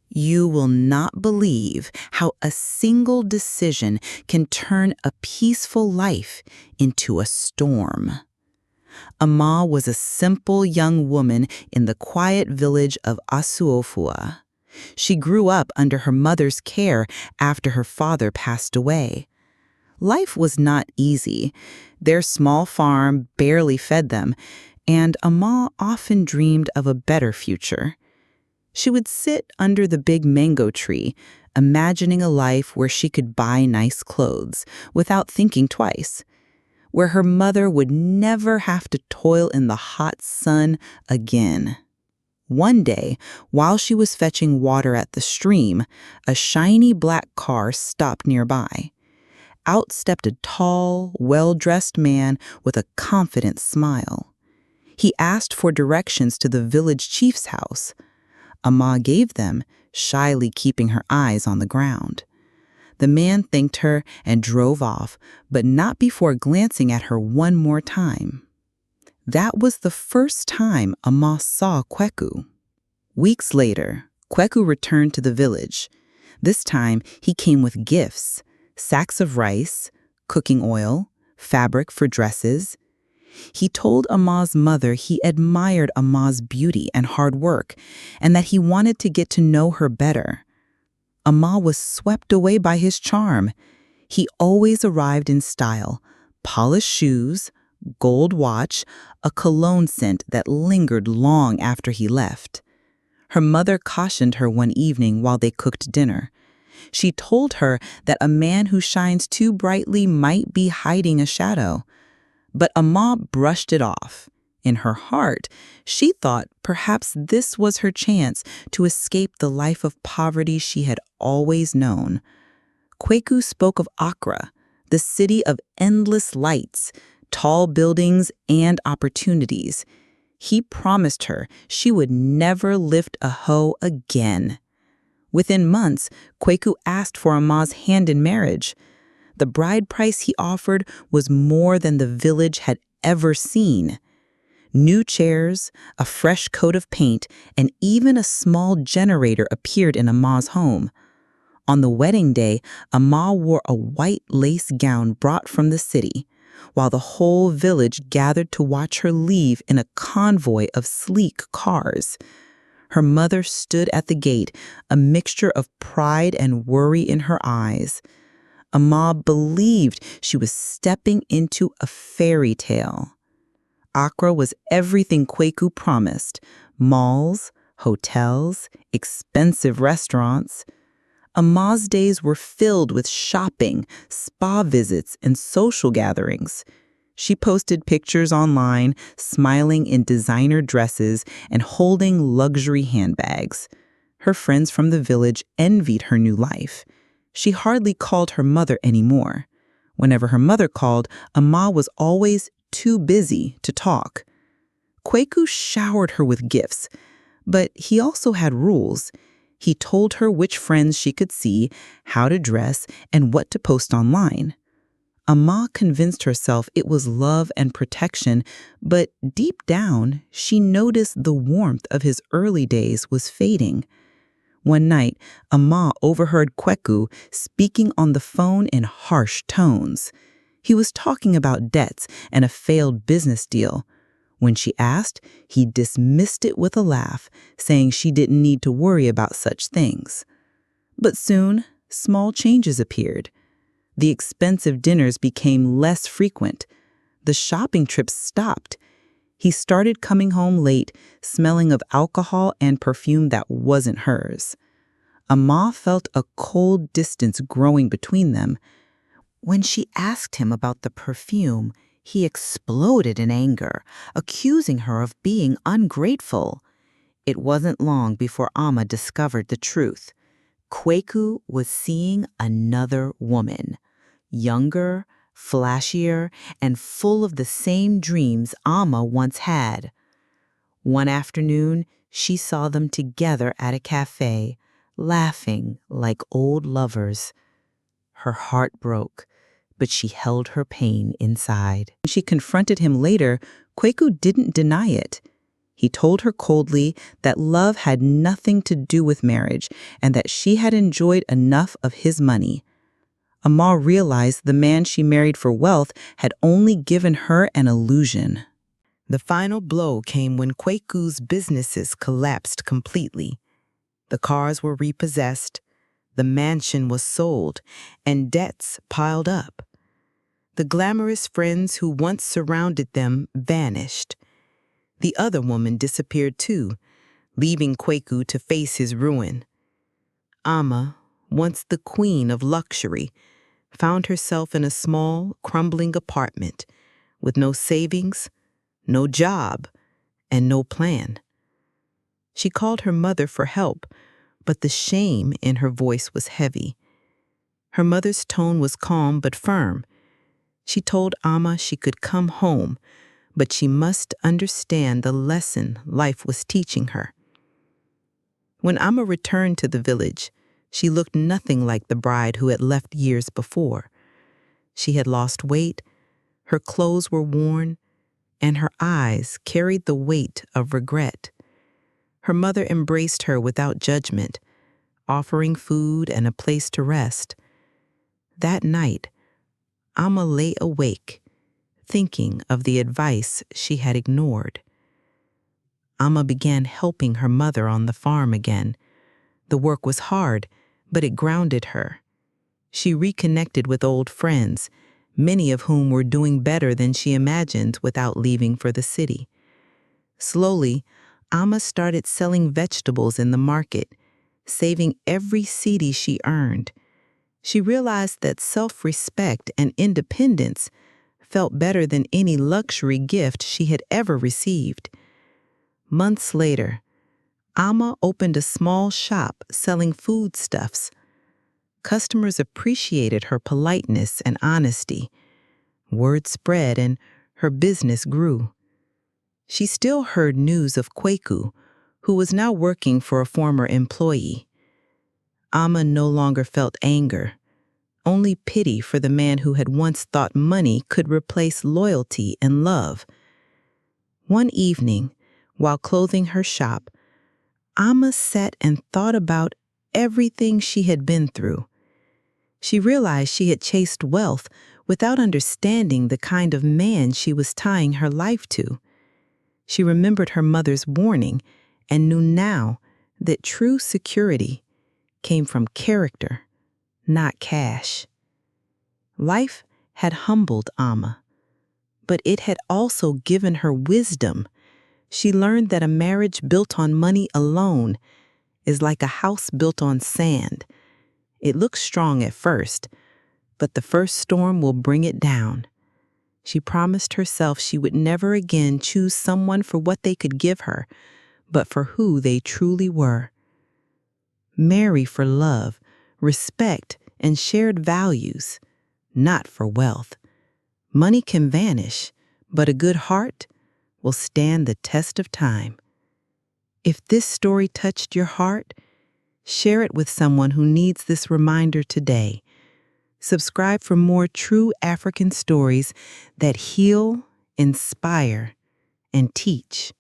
You will not believe how a single decision can turn a peaceful life into a storm. Ama was a simple young woman in the quiet village of Asuofua. She grew up under her mother's care after her father passed away. Life was not easy. Their small farm barely fed them, and Ama often dreamed of a better future. She would sit under the big mango tree, imagining a life where she could buy nice clothes without thinking twice, where her mother would never have to toil in the hot sun again. One day, while she was fetching water at the stream, a shiny black car stopped nearby. Out stepped a tall, well-dressed man with a confident smile. He asked for directions to the village chief's house. Ama gave them, shyly keeping her eyes on the ground. The man thanked her and drove off, but not before glancing at her one more time. That was the first time Ama saw Kweku. Weeks later, Kweku returned to the village. This time, he came with gifts: sacks of rice, cooking oil, fabric for dresses. He told Ama's mother he admired Ama's beauty and hard work, and that he wanted to get to know her better. Ama was swept away by his charm. He always arrived in style: polished shoes, gold watch, a cologne scent that lingered long after he left. Her mother cautioned her one evening while they cooked dinner. She told her that a man who shines too brightly might be hiding a shadow. But Ama brushed it off. In her heart, she thought perhaps this was her chance to escape the life of poverty she had always known. Kweku spoke of Accra, the city of endless lights, tall buildings, and opportunities. He promised her she would never lift a hoe again. Within months, Kweku asked for Ama's hand in marriage. The bride price he offered was more than the village had ever seen. New chairs, a fresh coat of paint, and even a small generator appeared in Ama's home. On the wedding day, Ama wore a white lace gown brought from the city, while the whole village gathered to watch her leave in a convoy of sleek cars. Her mother stood at the gate, a mixture of pride and worry in her eyes. Ama believed she was stepping into a fairy tale. Accra was everything Kweku promised: malls, hotels, expensive restaurants. Ama's days were filled with shopping, spa visits, and social gatherings. She posted pictures online, smiling in designer dresses and holding luxury handbags. Her friends from the village envied her new life. She hardly called her mother anymore. Whenever her mother called, Ama was always too busy to talk. Kweku showered her with gifts, but he also had rules. He told her which friends she could see, how to dress, and what to post online. Ama convinced herself it was love and protection, but deep down, she noticed the warmth of his early days was fading. One night, Ama overheard Kweku speaking on the phone in harsh tones. He was talking about debts and a failed business deal. When she asked, he dismissed it with a laugh, saying she didn't need to worry about such things. But soon, small changes appeared. The expensive dinners became less frequent. The shopping trips stopped. He started coming home late, smelling of alcohol and perfume that wasn't hers. Ama felt a cold distance growing between them. When she asked him about the perfume, he exploded in anger, accusing her of being ungrateful. It wasn't long before Ama discovered the truth. Kweku was seeing another woman, younger, flashier, and full of the same dreams Ama once had. One afternoon, she saw them together at a cafe, laughing like old lovers. Her heart broke, but she held her pain inside. When she confronted him later, Kweku didn't deny it. He told her coldly that love had nothing to do with marriage and that she had enjoyed enough of his money. Amma realized the man she married for wealth had only given her an illusion. The final blow came when Kweku's businesses collapsed completely. The cars were repossessed, the mansion was sold, and debts piled up. The glamorous friends who once surrounded them vanished. The other woman disappeared too, leaving Kweku to face his ruin. Amma, once the queen of luxury, found herself in a small, crumbling apartment with no savings, no job, and no plan. She called her mother for help, but the shame in her voice was heavy. Her mother's tone was calm but firm. She told Amma she could come home, but she must understand the lesson life was teaching her. When Amma returned to the village, she looked nothing like the bride who had left years before. She had lost weight, her clothes were worn, and her eyes carried the weight of regret. Her mother embraced her without judgment, offering food and a place to rest. That night, Amma lay awake, thinking of the advice she had ignored. Amma began helping her mother on the farm again. The work was hard, but it grounded her. She reconnected with old friends, many of whom were doing better than she imagined without leaving for the city. Slowly, Amma started selling vegetables in the market, saving every cedi she earned. She realized that self-respect and independence felt better than any luxury gift she had ever received. Months later, Amma opened a small shop selling foodstuffs. Customers appreciated her politeness and honesty. Word spread and her business grew. She still heard news of Kweku, who was now working for a former employee. Amma no longer felt anger, only pity for the man who had once thought money could replace loyalty and love. One evening, while clothing her shop, Amma sat and thought about everything she had been through. She realized she had chased wealth without understanding the kind of man she was tying her life to. She remembered her mother's warning and knew now that true security came from character, not cash. Life had humbled Amma, but it had also given her wisdom. She learned that a marriage built on money alone is like a house built on sand. It looks strong at first, but the first storm will bring it down. She promised herself she would never again choose someone for what they could give her, but for who they truly were. Marry for love, respect, and shared values, not for wealth. Money can vanish, but a good heart will stand the test of time. If this story touched your heart, share it with someone who needs this reminder today. Subscribe for more true African stories that heal, inspire, and teach.